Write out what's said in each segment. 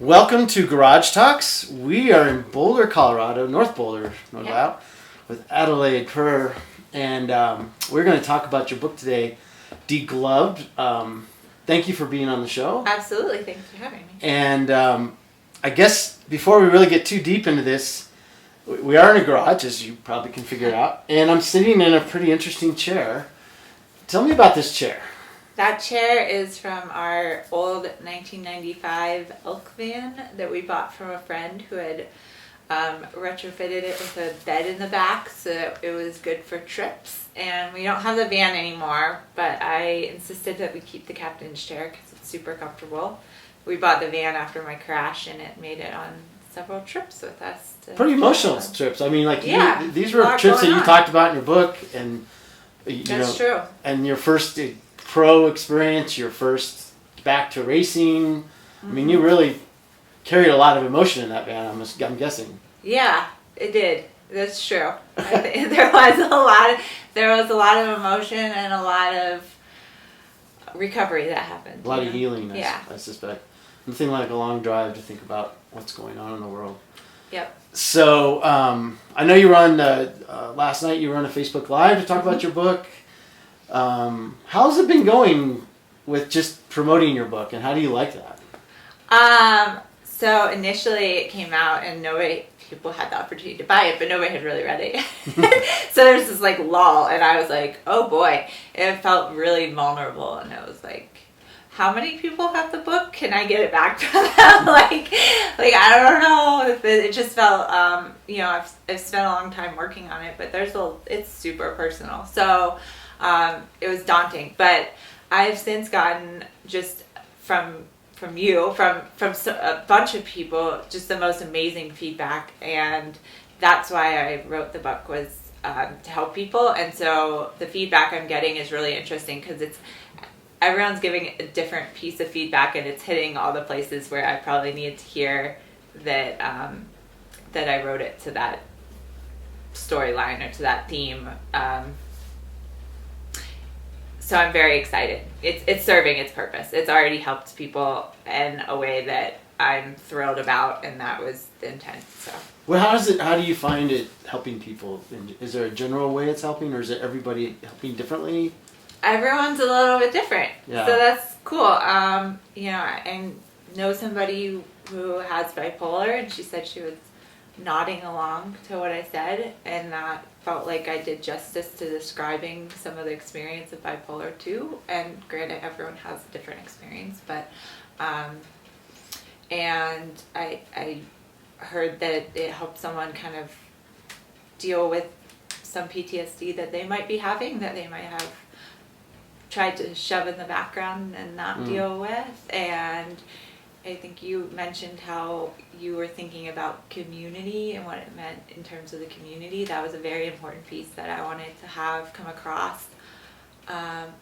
Welcome to Garage Talks. We are in Boulder, Colorado, North Boulder, no doubt, with Adelaide Perr, and we're going to talk about your book today, Degloved. Thank you for being on the show. Absolutely, thanks for having me. And I guess before we really get too deep into this, we are in a garage, as you probably can figure out, and I'm sitting in a pretty interesting chair. Tell me about this chair. That chair is from our old 1995 elk van that we bought from a friend who had retrofitted it with a bed in the back so that it was good for trips. And we don't have the van anymore, but I insisted that we keep the captain's chair because it's super comfortable. We bought the van after my crash and it made it on several trips with us. Pretty emotional trips. I mean, like, these were trips that you talked about in your book, and That's true. And your first pro experience, your first back to racing. Mm-hmm. I mean, you really carried a lot of emotion in that van, I'm guessing. Yeah, it did. That's true. I think there was a lot of emotion and a lot of recovery that happened. A lot of healing, I suspect. Nothing like a long drive to think about what's going on in the world. Yep. So, I know you were on, last night you were on a Facebook Live to talk about your book. How's it been going with just promoting your book, and how do you like that? So initially it came out and people had the opportunity to buy it, but nobody had really read it. So there's this like lull, and I was like, oh boy, it felt really vulnerable, and it was like, how many people have the book? Can I get it back to them? like I don't know. It just felt, I've spent a long time working on it, but it's super personal. So it was daunting, but I've since gotten just from you, from a bunch of people, just the most amazing feedback, and that's why I wrote the book, was to help people. And so the feedback I'm getting is really interesting because everyone's giving a different piece of feedback, and it's hitting all the places where I probably needed to hear that that I wrote it to that storyline or to that theme. So I'm very excited. It's serving its purpose. It's already helped people in a way that I'm thrilled about, and that was the intent. So. Well, how do you find it helping people? Is there a general way it's helping, or is it everybody helping differently? Everyone's a little bit different. Yeah. So that's cool. I know somebody who has bipolar, and she said she was nodding along to what I said, and that felt like I did justice to describing some of the experience of bipolar too. And granted, everyone has a different experience, but and I heard that it helped someone kind of deal with some PTSD that they might be having, that they might have tried to shove in the background and not deal with. And I think you mentioned how you were thinking about community and what it meant in terms of the community. That was a very important piece that I wanted to have come across.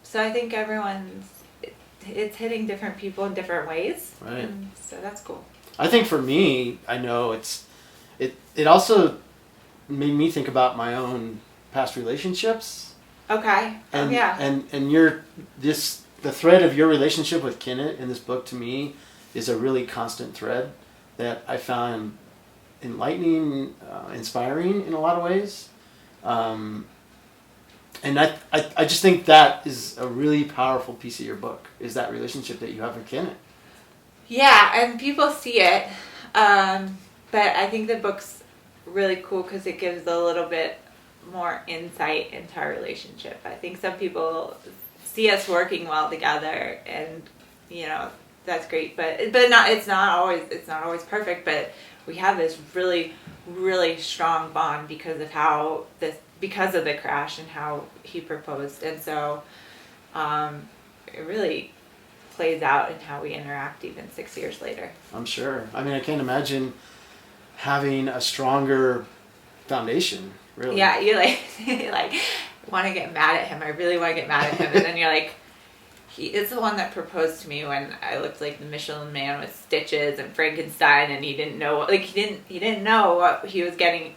So I think it's hitting different people in different ways. Right. So that's cool. I think for me, I know it also made me think about my own past relationships. Okay. And, yeah. And the thread of your relationship with Kennett in this book, to me, is a really constant thread that I found enlightening, inspiring in a lot of ways. And I just think that is a really powerful piece of your book, is that relationship that you have with Kennett. Yeah, and people see it, but I think the book's really cool because it gives a little bit more insight into our relationship. I think some people see us working well together, and that's great, but it's not always perfect. But we have this really, really strong bond because of the crash and how he proposed, and so it really plays out in how we interact even 6 years later. I'm sure. I mean, I can't imagine having a stronger foundation. Really. Yeah, you want to get mad at him. I really want to get mad at him, and then you're like, he is the one that proposed to me when I looked like the Michelin Man with stitches and Frankenstein, and he didn't know what he was getting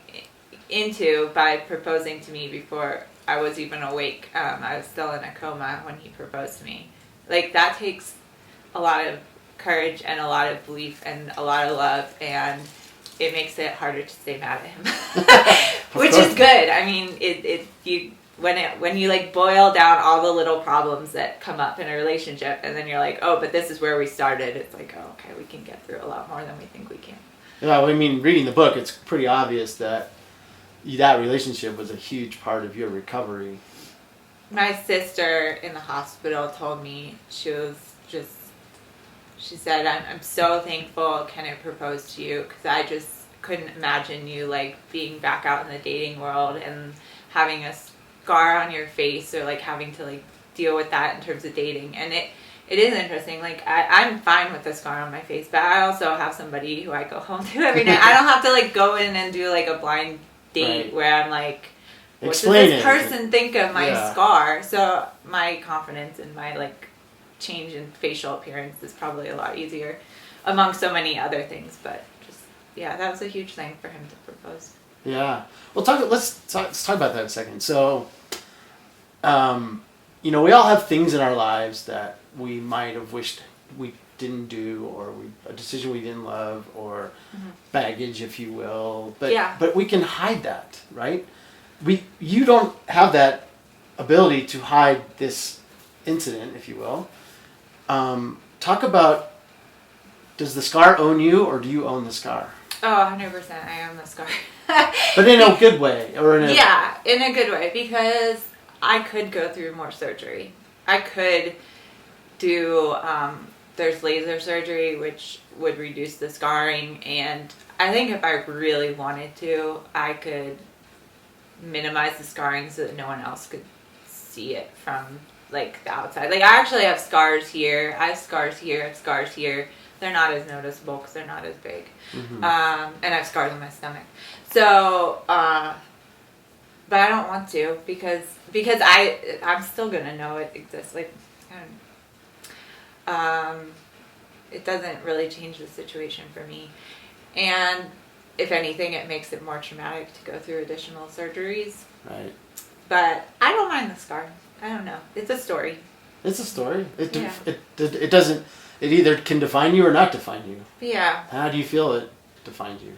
into by proposing to me before I was even awake. I was still in a coma when he proposed to me. Like, that takes a lot of courage and a lot of belief and a lot of love, and it makes it harder to stay mad at him, which is good. I mean, when you like boil down all the little problems that come up in a relationship, and then you're like, oh, but this is where we started. It's like, oh, okay, we can get through a lot more than we think we can. Yeah, I mean, reading the book, it's pretty obvious that relationship was a huge part of your recovery. My sister in the hospital told me, she said, I'm so thankful Kennett proposed to you, because I just couldn't imagine you like being back out in the dating world and having a scar on your face, or like having to like deal with that in terms of dating. And it is interesting. Like I'm fine with the scar on my face, but I also have somebody who I go home to every night. I don't have to like go in and do like a blind date where I'm like, what does this person think of my scar? So my confidence in my like change in facial appearance is probably a lot easier among so many other things. But just that was a huge thing for him to propose. Yeah. Well, let's talk about that a second. So, we all have things in our lives that we might have wished we didn't do, or a decision we didn't love, or baggage, if you will. But we can hide that, right? You don't have that ability to hide this incident, if you will. Talk about, does the scar own you, or do you own the scar? Oh, 100%. I own the scar. But in a good way, or in a good way, because I could go through more surgery. I could do, there's laser surgery, which would reduce the scarring, and I think if I really wanted to, I could minimize the scarring so that no one else could see it from like the outside. Like I actually have scars here. I have scars here. I have scars here. They're not as noticeable because they're not as big. And I have scars on my stomach. So, but I don't want to because I'm still gonna know it exists. Like, it doesn't really change the situation for me. And if anything, it makes it more traumatic to go through additional surgeries. Right. But I don't mind the scar. I don't know. It's a story. It's a story. It doesn't. It either can define you or not define you. Yeah. How do you feel it defined you?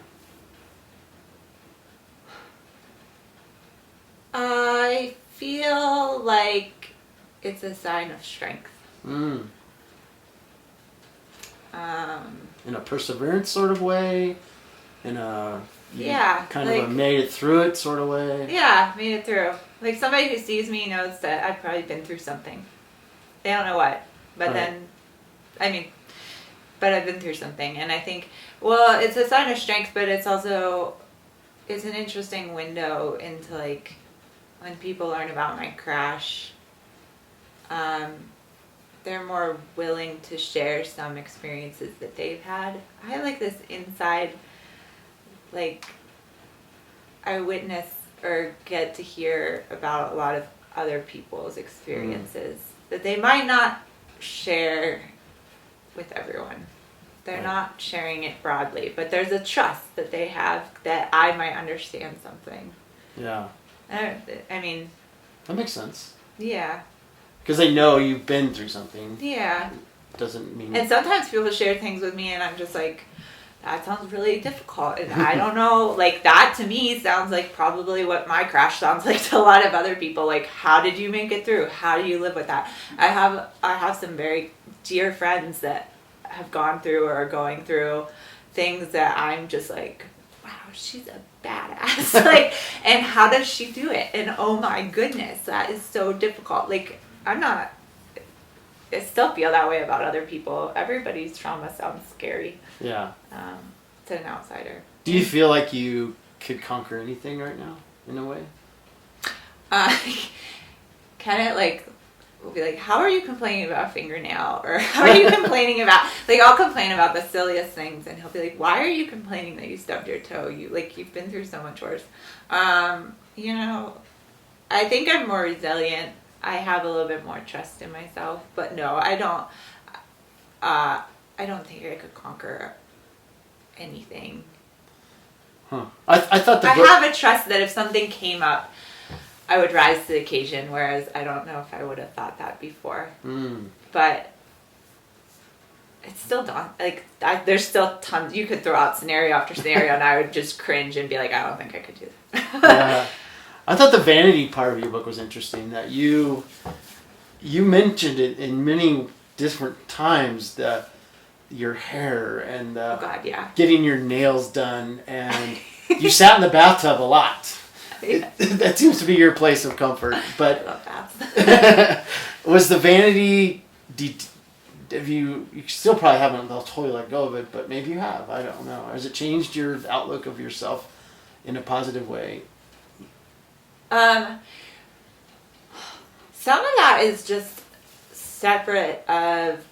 I feel like it's a sign of strength. In a perseverance sort of way, in a kind of a made it through it sort of way. Yeah, made it through. Like somebody who sees me knows that I've probably been through something. They don't know what, but but I've been through something, and I think, well, it's a sign of strength, but it's also, it's an interesting window into like when people learn about my crash. They're more willing to share some experiences that they've had. I have like this inside, like, I witness or get to hear about a lot of other people's experiences that they might not share with everyone. They're not sharing it broadly, but there's a trust that they have that I might understand something. Yeah. I mean... That makes sense. Yeah. Because they know you've been through something. Yeah. Doesn't mean... And sometimes people share things with me and I'm just like, that sounds really difficult. And I don't know, like that to me sounds like probably what my crash sounds like to a lot of other people. Like, how did you make it through? How do you live with that? I have some very dear friends that have gone through or are going through things that I'm just like, wow, she's a badass. Like, and how does she do it? And oh my goodness, that is so difficult. Like, I still feel that way about other people. Everybody's trauma sounds scary. Yeah. To an outsider. Do you feel like you could conquer anything right now, in a way? Kennett, like, will be like, how are you complaining about a fingernail? Or how are you complaining about, like, I'll complain about the silliest things, and he'll be like, why are you complaining that you stubbed your toe? You've been through so much worse. I think I'm more resilient. I have a little bit more trust in myself, but no, I don't think I could conquer anything. Huh. I thought I have a trust that if something came up, I would rise to the occasion, whereas I don't know if I would have thought that before. But it's still done. Like, there's still tons. You could throw out scenario after scenario, and I would just cringe and be like, I don't think I could do that. Yeah. I thought the vanity part of your book was interesting, that you mentioned it in many different times, your hair and Oh God, yeah. getting your nails done, and you sat in the bathtub a lot. Yeah. That seems to be your place of comfort. I But love baths. was the vanity? Have you still probably haven't totally let go of it, but maybe you have. I don't know. Has it changed your outlook of yourself in a positive way? Some of that is just separate of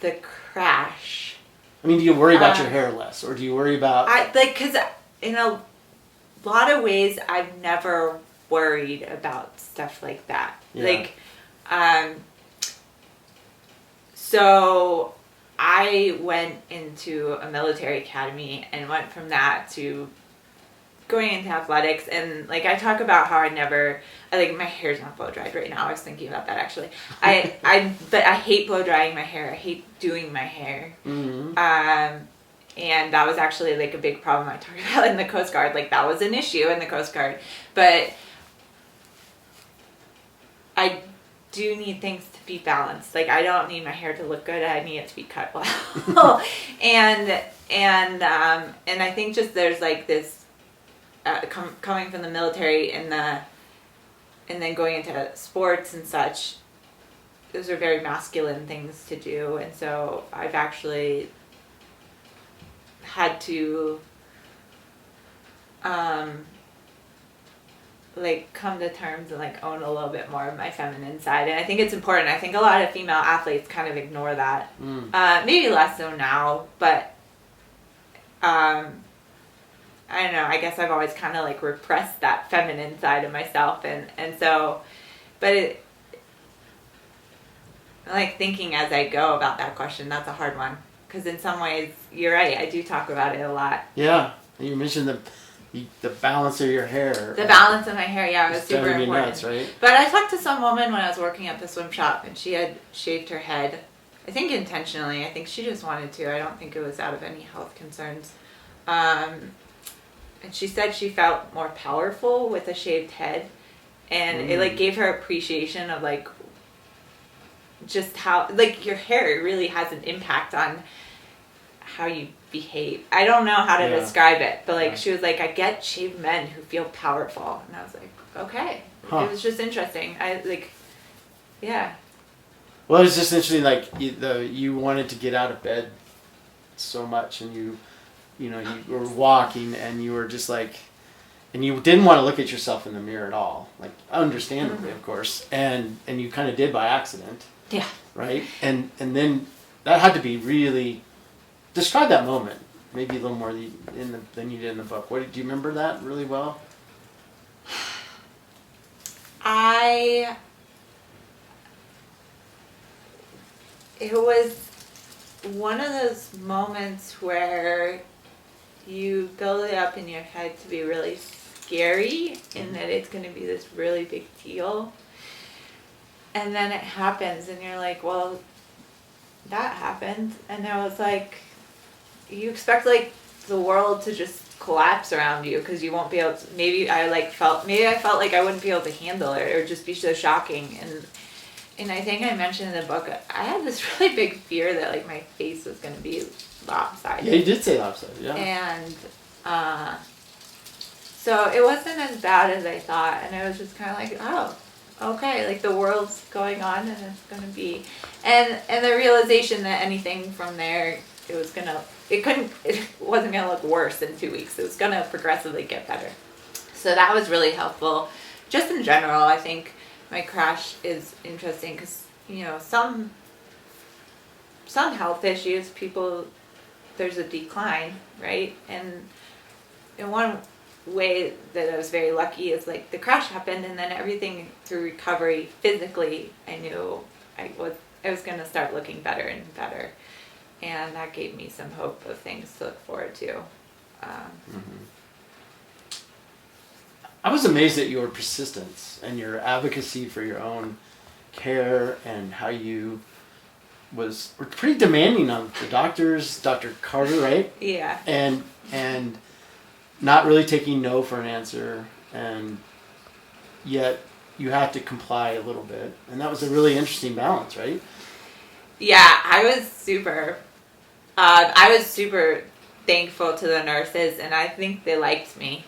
the crash. I mean, do you worry about your hair less, or do you worry about? Because in a lot of ways, I've never worried about stuff like that. Yeah. So I went into a military academy and went from that to going into athletics, and like I talk about how my hair's not blow dried right now. I was thinking about that actually. But I hate blow drying my hair. I hate doing my hair. Mm-hmm. And that was actually like a big problem I talked about in the Coast Guard. Like that was an issue in the Coast Guard. But I do need things to be balanced. Like I don't need my hair to look good. I need it to be cut well. and I think just there's like this coming from the military and then going into sports and such. Those are very masculine things to do, and so I've actually had to like come to terms and like own a little bit more of my feminine side, and I think it's important. I think a lot of female athletes kind of ignore that. Maybe less so now, but I don't know, I guess I've always kind of like repressed that feminine side of myself, and so, but like thinking as I go about that question, that's a hard one. Because in some ways, you're right, I do talk about it a lot. Yeah, you mentioned the balance of your hair. The balance of my hair, yeah, was super important. Nuts, right? But I talked to some woman when I was working at the swim shop, and she had shaved her head, I think intentionally. I think she just wanted to. I don't think it was out of any health concerns. And she said she felt more powerful with a shaved head, and it like gave her appreciation of like just how like your hair really has an impact on how you behave. I don't know how to describe it, but like she was like, I get shaved men who feel powerful, and I was like, okay. It was just interesting. Well, it's just interesting. Like you wanted to get out of bed so much, and you were walking, and you were just like, and you didn't want to look at yourself in the mirror at all, like understandably, of course, and you kind of did by accident. Yeah. Right, and then that had to be really. Describe that moment, maybe a little more than you did in the book. Do you remember that really well? It was one of those moments where you build it up in your head to be really scary and that it's going to be this really big deal. And then it happens and you're like, well, that happened. And I was like, you expect like the world to just collapse around you because you won't be able to, maybe I felt like I wouldn't be able to handle it or just be so shocking. And I think I mentioned in the book, I had this really big fear that like my face was going to be lopsided. Yeah, you did say lopsided, yeah. And so it wasn't as bad as I thought, and I was just kind of like, oh, okay, like the world's going on and it's going to be, and the realization that anything from there, it wasn't going to look worse in 2 weeks. It was going to progressively get better. So that was really helpful. Just in general, I think my crash is interesting because, some health issues, there's a decline, right? And in one way that I was very lucky is like the crash happened and then everything through recovery physically, I knew I was going to start looking better and better. And that gave me some hope of things to look forward to. I was amazed at your persistence and your advocacy for your own care and how you were pretty demanding on the doctors, Dr. Carter, right? Yeah. And not really taking no for an answer, and yet you have to comply a little bit. And that was a really interesting balance, right? Yeah, I was super thankful to the nurses, and I think they liked me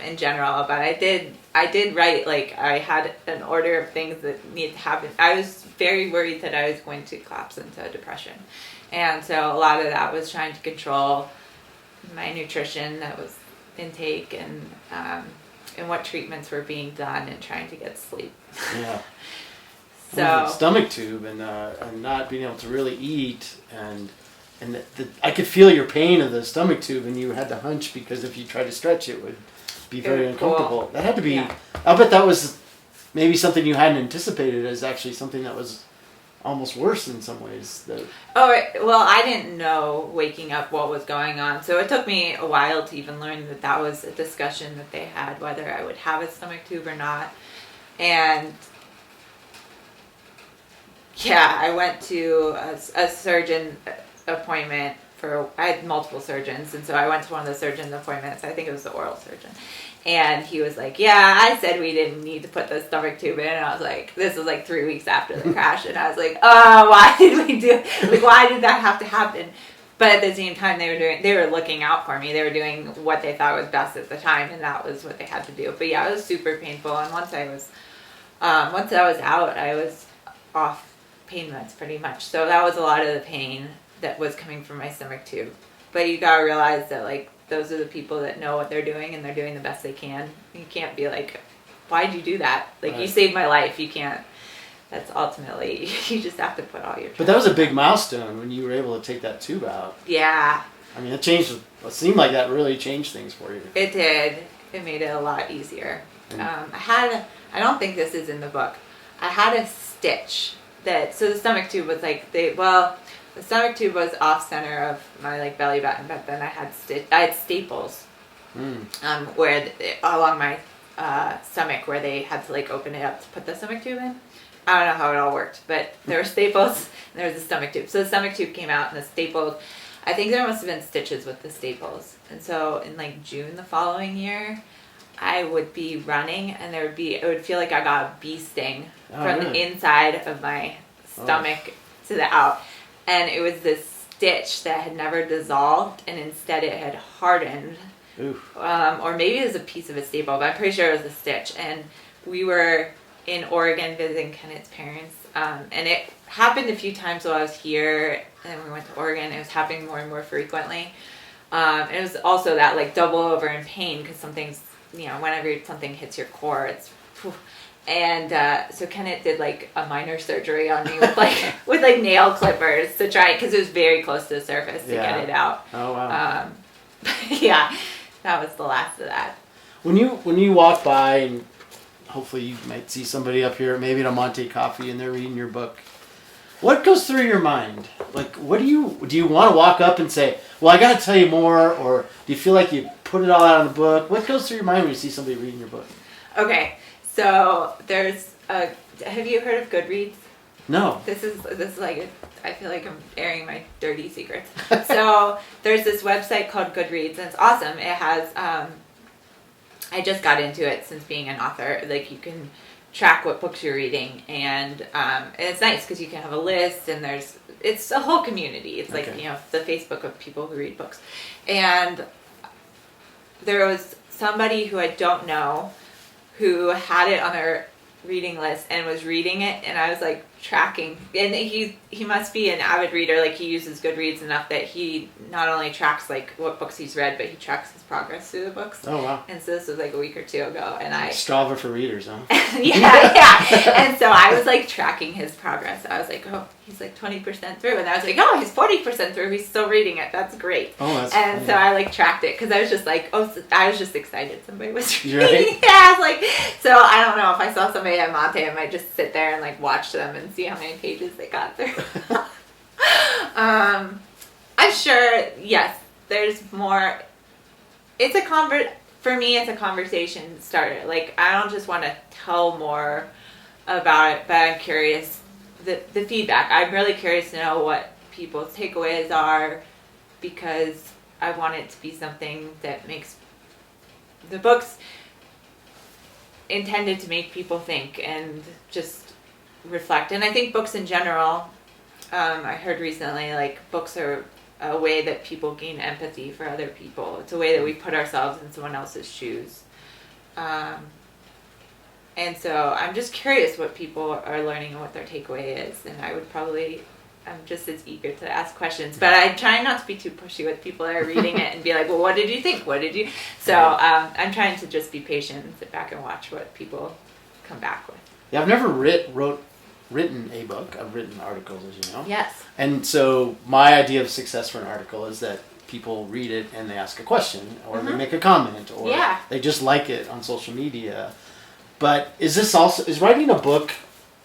in general. But I did write, like, I had an order of things that needed to happen. I was very worried that I was going to collapse into depression, and so a lot of that was trying to control my nutrition that was intake and what treatments were being done, and trying to get sleep. Yeah. So the stomach tube and not being able to really eat, and I could feel your pain of the stomach tube, and you had to hunch because if you tried to stretch it would be very uncomfortable. Cool. That had to be. Yeah. I bet that was maybe something you hadn't anticipated as actually something that was almost worse in some ways. Oh, well, I didn't know waking up what was going on, so it took me a while to even learn that was a discussion that they had, whether I would have a stomach tube or not. And yeah, I went to a surgeon appointment I had multiple surgeons, and so I went to one of the surgeon appointments. I think it was the oral surgeon. And he was like, yeah, I said we didn't need to put the stomach tube in. And I was like, this was like 3 weeks after the crash. And I was like, oh, why did that have to happen? But at the same time, they were looking out for me. They were doing what they thought was best at the time, and that was what they had to do. But yeah, it was super painful. And once I was out, I was off pain meds pretty much. So that was a lot of the pain that was coming from my stomach tube. But you gotta realize that, like, those are the people that know what they're doing, and they're doing the best they can. You can't be like, why'd you do that? Like, right. You saved my life. You can't. That's ultimately, you just have to put all your... But that was a big milestone when you were able to take that tube out. Yeah. I mean, it seemed like that really changed things for you. It did. It made it a lot easier. I don't think this is in the book. I had a stitch so the stomach tube was like, the stomach tube was off center of my, like, belly button, but then I had staples where along my stomach, where they had to, like, open it up to put the stomach tube in. I don't know how it all worked, but there were staples and there was a stomach tube. So the stomach tube came out, and the staples, I think there must have been stitches with the staples. And so in, like, June the following year, I would be running, and it would feel like I got a bee sting from the inside of my stomach to the out. And it was this stitch that had never dissolved, and instead it had hardened. Or maybe it was a piece of a staple, but I'm pretty sure it was a stitch. And we were in Oregon visiting Kennett's parents, and it happened a few times while I was here, and then we went to Oregon. It was happening more and more frequently. It was also that, like, double over in pain, because something's, whenever something hits your core, it's... Whew. And so Kennett did, like, a minor surgery on me with nail clippers to try, because it was very close to the surface to get it out. Oh, wow. Yeah, that was the last of that. When you walk by, and hopefully you might see somebody up here, maybe at a Monte Coffee, and they're reading your book, what goes through your mind? Like, what do you want to walk up and say, well, I got to tell you more, or do you feel like you put it all out in the book? What goes through your mind when you see somebody reading your book? Okay. So there's have you heard of Goodreads? No. This is like, I feel like I'm airing my dirty secrets. So there's this website called Goodreads, and it's awesome. It has, I just got into it since being an author. Like, you can track what books you're reading, and it's nice because you can have a list, and it's a whole community. It's like, the Facebook of people who read books. And there was somebody who I don't know who had it on their reading list and was reading it, and I was, like, tracking, and he must be an avid reader. Like, he uses Goodreads enough that he not only tracks, like, what books he's read, but he tracks his progress through the books. Oh, wow. And so this was, like, a week or two ago, and Strava for readers, huh? yeah. And so I was, like, tracking his progress. I was like, oh, he's, like, 20% through, and I was like, oh, he's 40% through, he's still reading it, that's great. Oh, that's And funny. so I, like, tracked it, because I was just like, I was just excited somebody was reading. Right? Yeah, I was like, so I don't know, if I saw somebody at Monte, I might just sit there and, like, watch them and see how many pages they got through. I'm sure, yes, there's more. For me, it's a conversation starter. Like, I don't just want to tell more about it, but I'm curious the feedback. I'm really curious to know what people's takeaways are, because I want it to be something that makes the books intended to make people think and just reflect. And I think books in general, I heard recently, like, books are a way that people gain empathy for other people. It's a way that we put ourselves in someone else's shoes. And so I'm just curious what people are learning and what their takeaway is. And I'm just as eager to ask questions. But I try not to be too pushy with people that are reading it and be like, well, what did you think? What did you... So I'm trying to just be patient and sit back and watch what people come back with. Yeah, I've never written a book. I've written articles, as you know. Yes. And so my idea of success for an article is that people read it and they ask a question, or they make a comment, or they just like it on social media. But is writing a book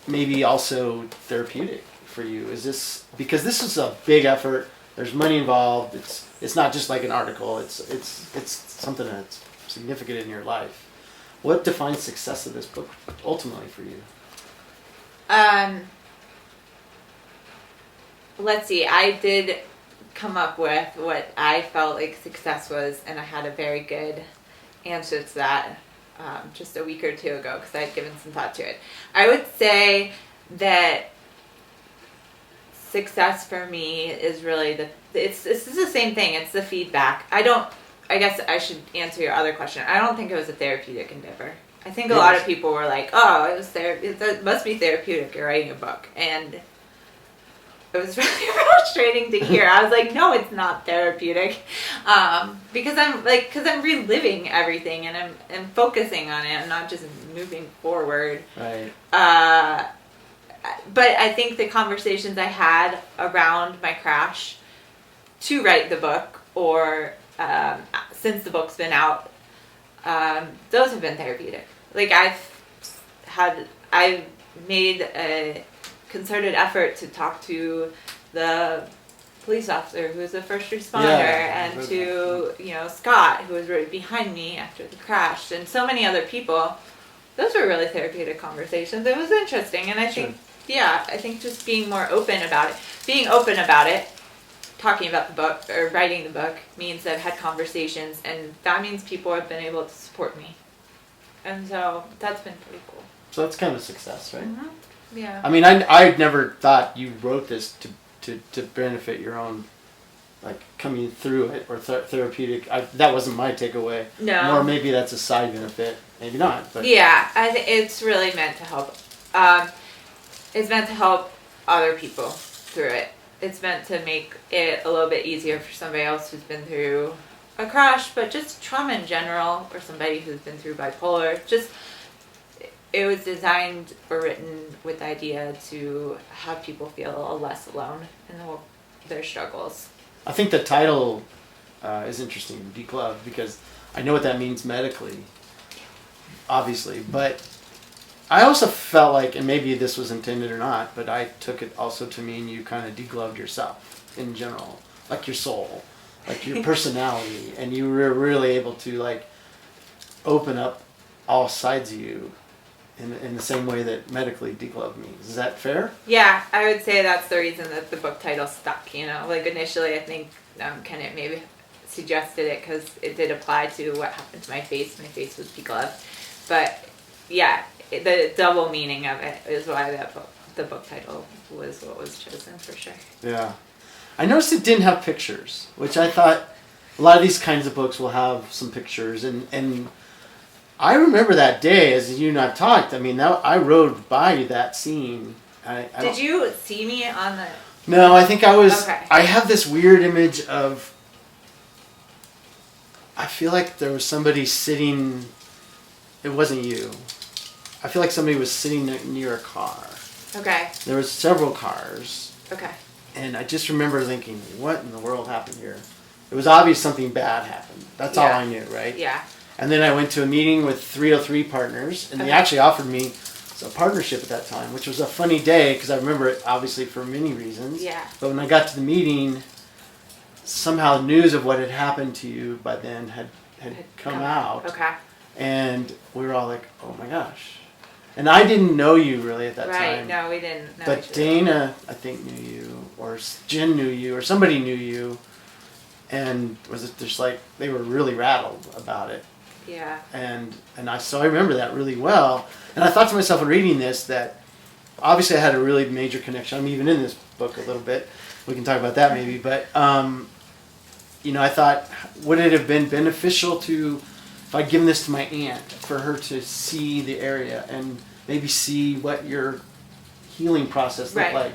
maybe also therapeutic for you? Is this, because this is a big effort, there's money involved, it's not just like an article, it's something that's significant in your life. What defines success of this book ultimately for you? Let's see, I did come up with what I felt like success was, and I had a very good answer to that just a week or two ago, because I had given some thought to it. I would say that success for me is really this is the same thing. It's the feedback. I guess I should answer your other question. I don't think it was a therapeutic endeavor. I think a lot of people were like, oh, it must be therapeutic, you're writing a book. And it was really frustrating to hear. I was like, no, it's not therapeutic. Because I'm reliving everything, and I'm focusing on it. I'm not just moving forward. Right. But I think the conversations I had around my crash to write the book, or since the book's been out, those have been therapeutic. Like, I've made a concerted effort to talk to the police officer who was the first responder, and to Scott, who was right behind me after the crash, and so many other people. Those were really therapeutic conversations. It was interesting, and I think I think just being more open about it, talking about the book or writing the book, means I've had conversations, and that means people have been able to support me, and so that's been pretty cool. So that's kind of a success, right? Mm-hmm. Yeah. I mean, I never thought you wrote this to benefit your own, like, coming through it, or therapeutic. That wasn't my takeaway. No. Or maybe that's a side benefit. Maybe not. But yeah, I think it's really meant to help. It's meant to help other people through it. It's meant to make it a little bit easier for somebody else who's been through a crash, but just trauma in general, or somebody who's been through bipolar. It was designed or written with the idea to have people feel less alone in their struggles. I think the title is interesting, Degloved, because I know what that means medically, obviously, but I also felt like, and maybe this was intended or not, but I took it also to mean you kind of degloved yourself in general, like your soul, like your personality, and you were really able to, like, open up all sides of you in the same way that medically degloved means. Is that fair? Yeah, I would say that's the reason that the book title stuck. Like, initially I think Kennett maybe suggested it because it did apply to what happened to my face. My face was degloved, but yeah, the double meaning of it is why the book title was what was chosen, for sure. Yeah. I noticed it didn't have pictures, which I thought a lot of these kinds of books will have some pictures, and I remember that day, as you and I talked. I mean, I rode by that scene. Did you see me on the... No, I think I was... Okay. I have this weird image of... I feel like there was somebody sitting... It wasn't you. I feel like somebody was sitting near a car. Okay. There was several cars. Okay. And I just remember thinking, what in the world happened here? It was obvious something bad happened. That's all I knew, right? Yeah. And then I went to a meeting with 303 partners, and they actually offered me a partnership at that time, which was a funny day because I remember it obviously for many reasons. Yeah. But when I got to the meeting, somehow news of what had happened to you by then had come out. Okay. And we were all like, oh my gosh. And I didn't know you really at that Right, time. no, we didn't know But each other. Dana, I think, knew you, or Jen knew you, or somebody knew you, and was it just like they were really rattled about it. Yeah. And so I remember that really well. And I thought to myself in reading this that obviously I had a really major connection. I'm even in this book a little bit. We can talk about that maybe. But I thought, would it have been beneficial if I'd given this to my aunt for her to see the area and maybe see what your healing process looked like?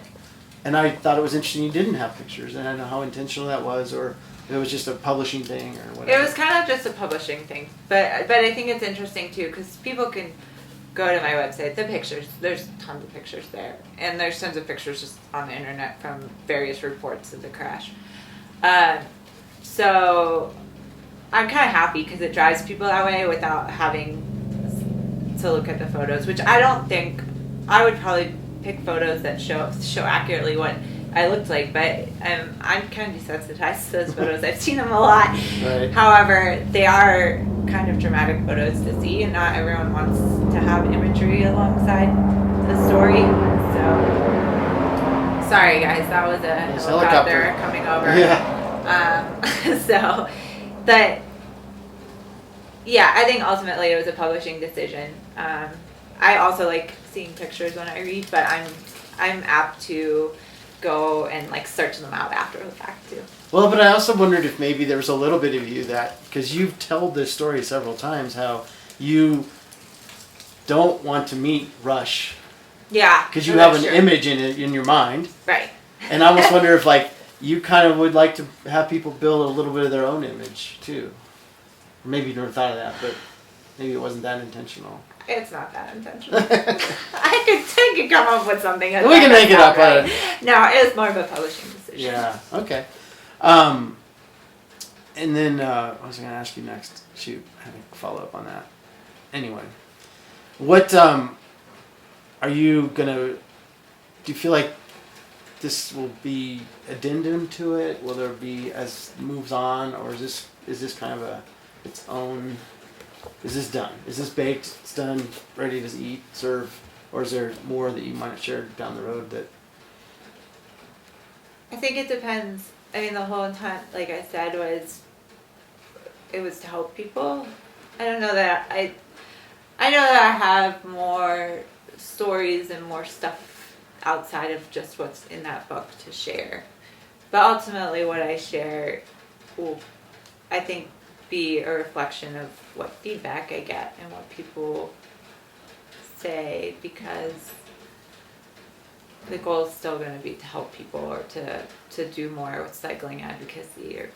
And I thought it was interesting you didn't have pictures, and I don't know how intentional that was, or if it was just a publishing thing or whatever. It was kind of just a publishing thing, but I think it's interesting too because people can go to my website. The pictures, there's tons of pictures there, and there's tons of pictures just on the internet from various reports of the crash. So I'm kind of happy because it drives people that way without having to look at the photos, which I don't think I would probably pick photos that show accurately what I looked like, but I'm kind of desensitized to those photos. I've seen them a lot. Right. However, they are kind of dramatic photos to see, and not everyone wants to have imagery alongside the story. So, sorry guys, that was a helicopter coming over. Yeah. I think ultimately it was a publishing decision. I also like seeing pictures when I read, but I'm apt to go and like search them out after the fact too. Well, but I also wondered if maybe there was a little bit of you that, because you've told this story several times, how you don't want to meet Rush. Yeah. Because you have an image in your mind. Right. And I almost wonder if like you kind of would like to have people build a little bit of their own image too. Maybe you never thought of that, but maybe it wasn't that intentional. It's not that intentional. I could come up with something. We can make it up. Right. No, it's more of a publishing decision. Yeah. Okay. And then what was I going to ask you next? Shoot, I had to follow up on that. Anyway, what are you gonna? Do you feel like this will be addendum to it? Will there be as it moves on, or is this kind of its own? Is this done? Is this baked? It's done, ready to eat, serve, or is there more that you might share down the road that? I think it depends. I mean, the whole intent, like I said, it was to help people. I don't know that I know that I have more stories and more stuff outside of just what's in that book to share. But ultimately what I share will, I think, be a reflection of what feedback I get and what people say, because the goal is still going to be to help people or to do more with cycling advocacy or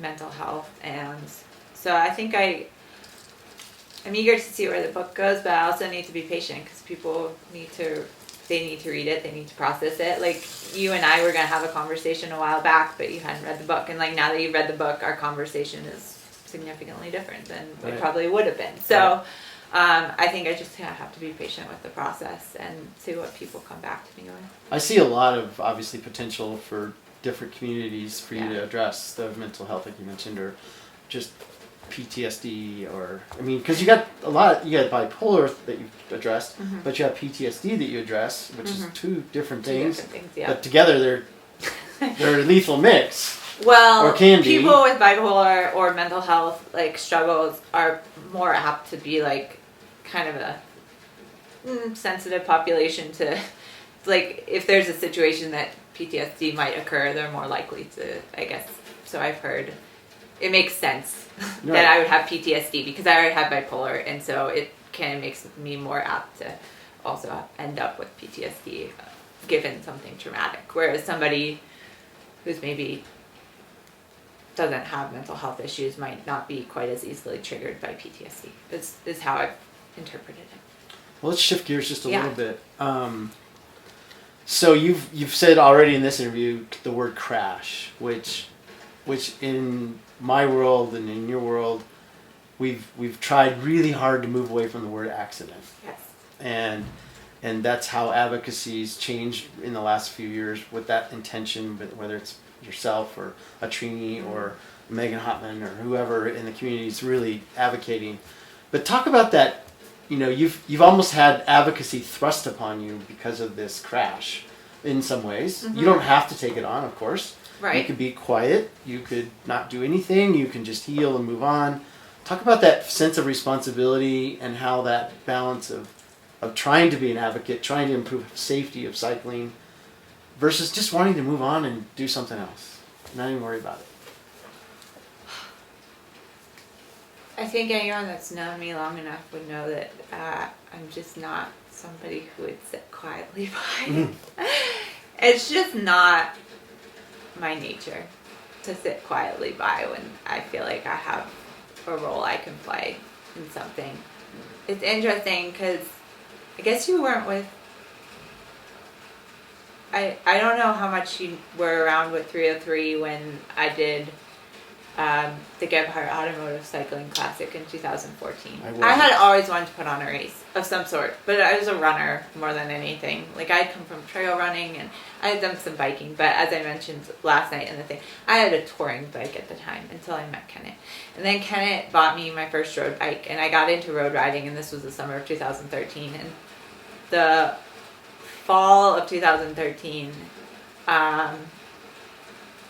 mental health. And so I think I'm eager to see where the book goes, but I also need to be patient because people need to read it, they need to process it. Like you and I were going to have a conversation a while back, but you hadn't read the book, and like now that you've read the book, our conversation is significantly different than it probably would have been. So I think I just have to be patient with the process and see what people come back to me with. I see a lot of obviously potential for different communities for you to address the mental health, like you mentioned, or just PTSD, or because you got bipolar that you've addressed, but you have PTSD that you address, which is two different things. But together they're a lethal mix. Well, or can be. People with bipolar or mental health like struggles are more apt to be like kind of a sensitive population to, like, if there's a situation that PTSD might occur, they're more likely to, I guess. So I've heard. It makes sense that I would have PTSD because I already have bipolar, and so it kind of makes me more apt to also end up with PTSD given something traumatic. Whereas somebody who's maybe doesn't have mental health issues might not be quite as easily triggered by PTSD. Is how I've interpreted it. Well, let's shift gears just a little bit. So you've said already in this interview the word crash, which in my world and in your world, we've tried really hard to move away from the word accident. Yes. And that's how advocacy's changed in the last few years with that intention, whether it's yourself or a Trini or Megan Hotman or whoever in the community is really advocating. But talk about that you've almost had advocacy thrust upon you because of this crash in some ways. You don't have to take it on, of course. Right. You could be quiet. You could not do anything. You can just heal and move on. Talk about that sense of responsibility and how that balance of trying to be an advocate, trying to improve safety of cycling versus just wanting to move on and do something else. Not even worry about it. I think anyone that's known me long enough would know that I'm just not somebody who would sit quietly by. It's just not my nature to sit quietly by when I feel like I have a role I can play in something. It's interesting because I guess you weren't with... I don't know how much you were around with 303 when I did the Gebhardt Automotive Cycling Classic in 2014. I had always wanted to put on a race of some sort, but I was a runner more than anything. Like, I'd come from trail running and I had done some biking, but as I mentioned last night in the thing, I had a touring bike at the time until I met Kennett. And then Kennett bought me my first road bike, and I got into road riding, and this was the summer of 2013. And the fall of 2013,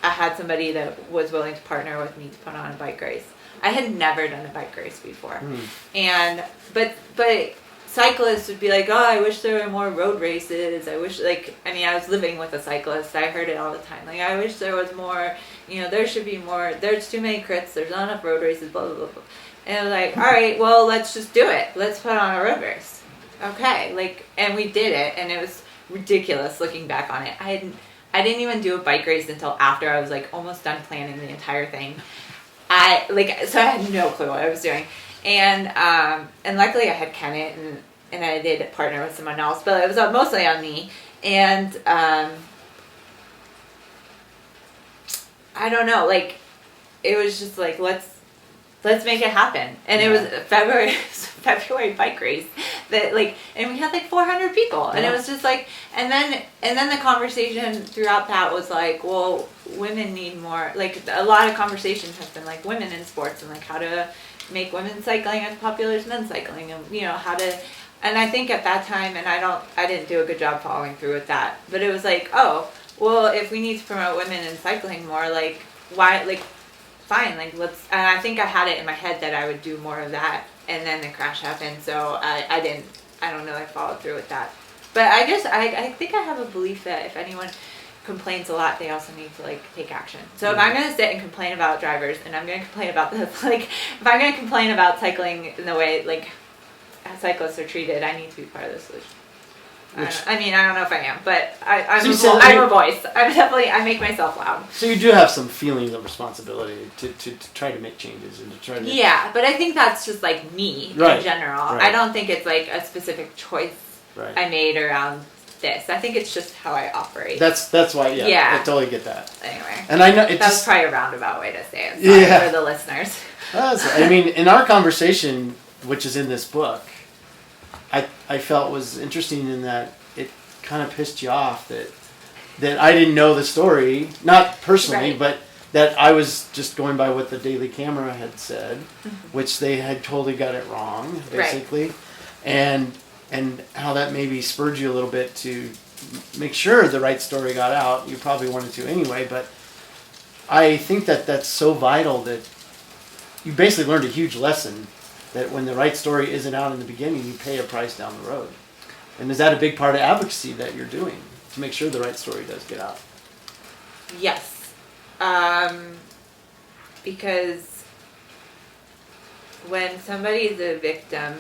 I had somebody that was willing to partner with me to put on a bike race. I had never done a bike race before. And but cyclists would be like, oh, I wish there were more road races. I wish, I was living with a cyclist. I heard it all the time. Like, I wish there was more, there should be more. There's too many crits. There's not enough road races, blah, blah, blah, blah. And I was like, all right, well, let's just do it. Let's put on a road race. Okay. And we did it, and it was ridiculous looking back on it. I didn't even do a bike race until after I was almost done planning the entire thing. So I had no clue what I was doing. And luckily I had Kennett and I did partner with someone else, but it was mostly on me. And I don't know, it was just let's make it happen. And it was February bike race that and we had 400 people, and it was just and then the conversation throughout that was well, women need more, a lot of conversations have been women in sports and how to make women cycling as popular as men cycling, and how to, and I think at that time, and I didn't do a good job following through with that, but it was oh, well, if we need to promote women in cycling more, why, fine, let's, and I think I had it in my head that I would do more of that, and then the crash happened, so I don't know, I followed through with that. But I guess, I think I have a belief that if anyone complains a lot, they also need to take action. So if I'm going to sit and complain about drivers, and I'm going to complain about this, if I'm going to complain about cycling in the way, cyclists are treated, I need to be part of the solution. I don't know if I am, but I'm a voice. I make myself loud. So you do have some feeling of responsibility to try to make changes and to try to... Yeah, but I think that's just me in general. Right. I don't think it's a specific choice I made around this. I think it's just how I operate. That's why, I totally get that. Anyway. And I know was probably a roundabout way to say it. For the listeners. In our conversation, which is in this book, I felt was interesting in that it kind of pissed you off that I didn't know the story, not personally, but that I was just going by what the Daily Camera had said, which they had totally got it wrong, basically, and how that maybe spurred you a little bit to make sure the right story got out. You probably wanted to anyway, but I think that that's so vital that you basically learned a huge lesson that when the right story isn't out in the beginning, you pay a price down the road. And is that a big part of advocacy that you're doing to make sure the right story does get out? Yes. Because when somebody's a victim,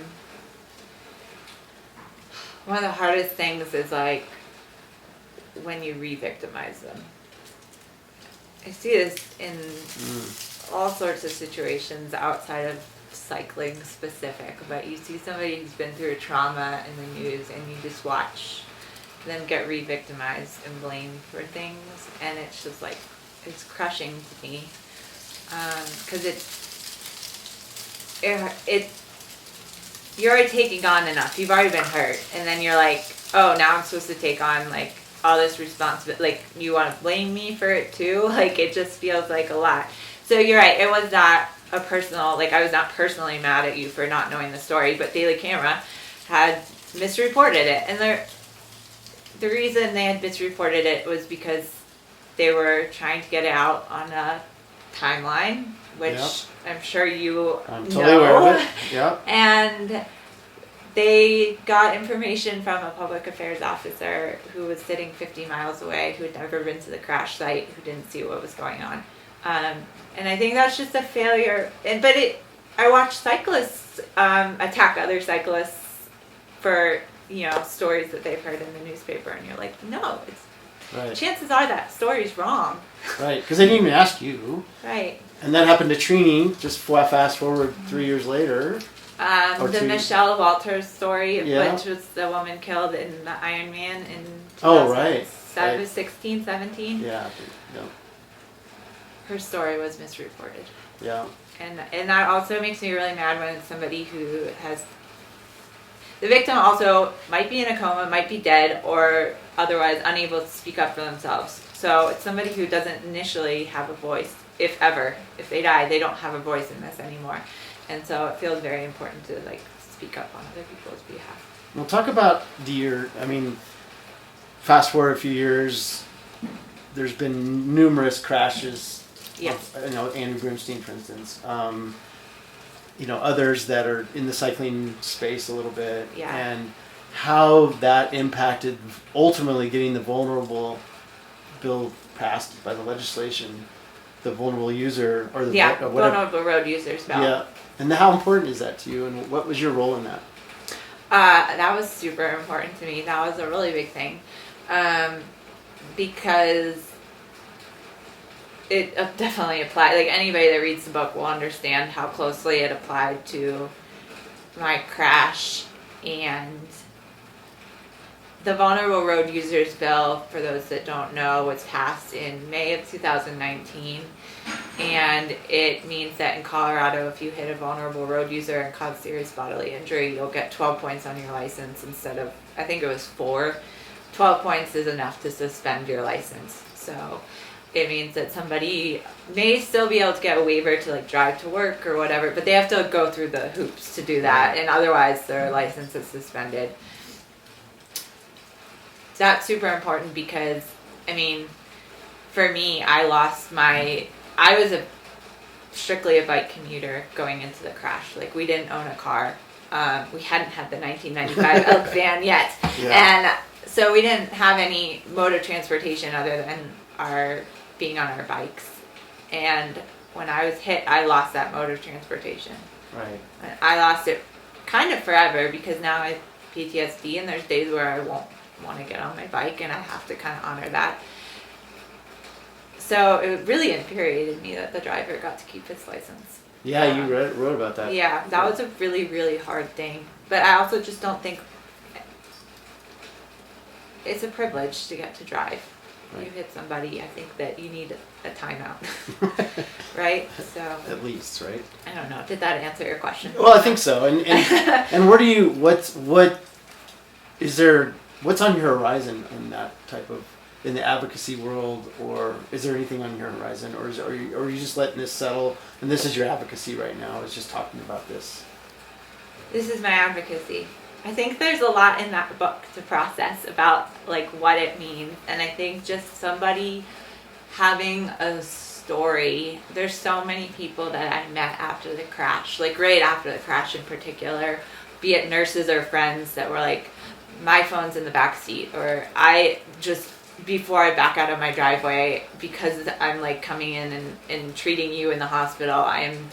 one of the hardest things is when you re-victimize them. I see this in all sorts of situations outside of cycling specific, but you see somebody who's been through a trauma in the news and you just watch them get re-victimized and blamed for things, and it's just it's crushing to me, because you're already taking on enough, you've already been hurt, and then you're oh, now I'm supposed to take on all this responsibility, you want to blame me for it too, it just feels a lot. So you're right. It was not a personal, like I was not personally mad at you for not knowing the story, but Daily Camera had misreported it. And the reason they had misreported it was because they were trying to get it out on a timeline, which I'm sure you I'm totally aware of it. Yep. And they got information from a public affairs officer who was sitting 50 miles away, who had never been to the crash site, who didn't see what was going on. And I think that's just a failure. I watch cyclists attack other cyclists for stories that they've heard in the newspaper, and you're like, no, chances are that story's wrong. Right, because they didn't even ask you. Right. And that happened to Trini. Just fast forward 3 years later. The Michelle Walters story, which was the woman killed in the Ironman in 2016, 17. Yeah. Her story was misreported. Yeah. And that also makes me really mad when it's somebody who has... The victim also might be in a coma, might be dead, or otherwise unable to speak up for themselves. So it's somebody who doesn't initially have a voice, if ever. If they die, they don't have a voice in this anymore. And so it feels very important to speak up on other people's behalf. Well, talk about fast forward a few years, there's been numerous crashes. Yes. Andrew Grimstein, for instance. Others that are in the cycling space a little bit. Yeah. And how that impacted ultimately getting the vulnerable bill passed by the legislation, the vulnerable user or the vulnerable road users bill. Yeah. And how important is that to you, and what was your role in that? That was super important to me. That was a really big thing, because it definitely applied. Like, anybody that reads the book will understand how closely it applied to my crash. And the Vulnerable Road Users Bill, for those that don't know, was passed in May of 2019. And it means that in Colorado, if you hit a vulnerable road user and cause serious bodily injury, you'll get 12 points on your license instead of, I think it was 4. 12 points is enough to suspend your license. So it means that somebody may still be able to get a waiver to drive to work or whatever, but they have to go through the hoops to do that, and otherwise their license is suspended. That's super important because, for me, I was strictly a bike commuter going into the crash. We didn't own a car. We hadn't had the 1995 Elk van yet. Yeah. And so we didn't have any mode of transportation other than being on our bikes. And when I was hit, I lost that mode of transportation. Right. I lost it kind of forever because now I have PTSD, and there's days where I won't want to get on my bike, and I have to kind of honor that. So it really infuriated me that the driver got to keep his license. Yeah, you wrote about that. Yeah, that was a really, really hard thing. But I also just don't think it's a privilege to get to drive. Right. You hit somebody, I think that you need a timeout. Right? So at least, right? I don't know. Did that answer your question? Well, I think so. And where do you what's on your horizon in that type of, in the advocacy world, or is there anything on your horizon, or are you just letting this settle and this is your advocacy right now, is just talking about this? This is my advocacy. I think there's a lot in that book to process about what it means, and I think just somebody having a story. There's so many people that I met after the crash, right after the crash in particular, be it nurses or friends that were my phone's in the back seat, or I just, before I back out of my driveway, because I'm coming in and treating you in the hospital, I am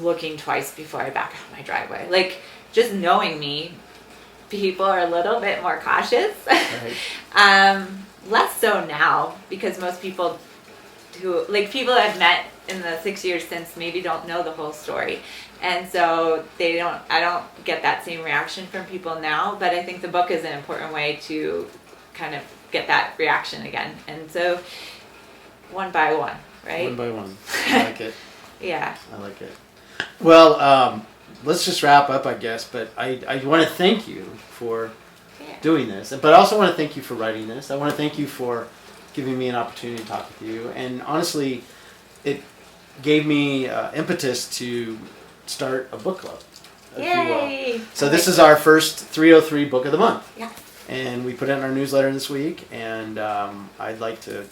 looking twice before I back out of my driveway. Just knowing me, people are a little bit more cautious. Right. Less so now, because most people people I've met in the 6 years since maybe don't know the whole story. And so I don't get that same reaction from people now, but I think the book is an important way to kind of get that reaction again. And so one by one, right? One by one. I like it. Yeah. I like it. Well, let's just wrap up, I guess, but I want to thank you for doing this, but I also want to thank you for writing this. I want to thank you for giving me an opportunity to talk with you. And honestly, gave me impetus to start a book club. if you will. Yay! So this is our first 303 book of the month. Yeah. And we put it in our newsletter this week, and I'd like to,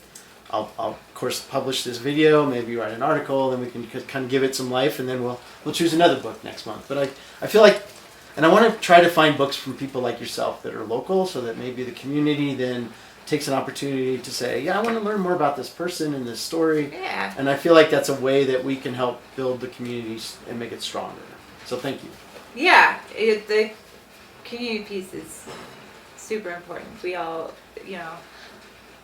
I'll of course publish this video, maybe write an article, then we can kind of give it some life, and then we'll choose another book next month. But I feel like, and I want to try to find books from people like yourself that are local, so that maybe the community then takes an opportunity to say, yeah, I want to learn more about this person and this story. Yeah. And I feel like that's a way that we can help build the communities and make it stronger. So thank you. Yeah, the community piece is super important. We all,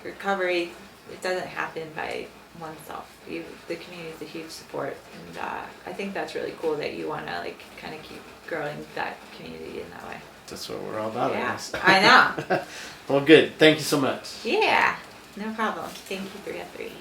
recovery, it doesn't happen by oneself. The community is a huge support, and I think that's really cool that you want to kind of keep growing that community in that way. That's what we're all about. Yeah, I guess. I know. Well, good. Thank you so much. Yeah, no problem. Thank you, 303.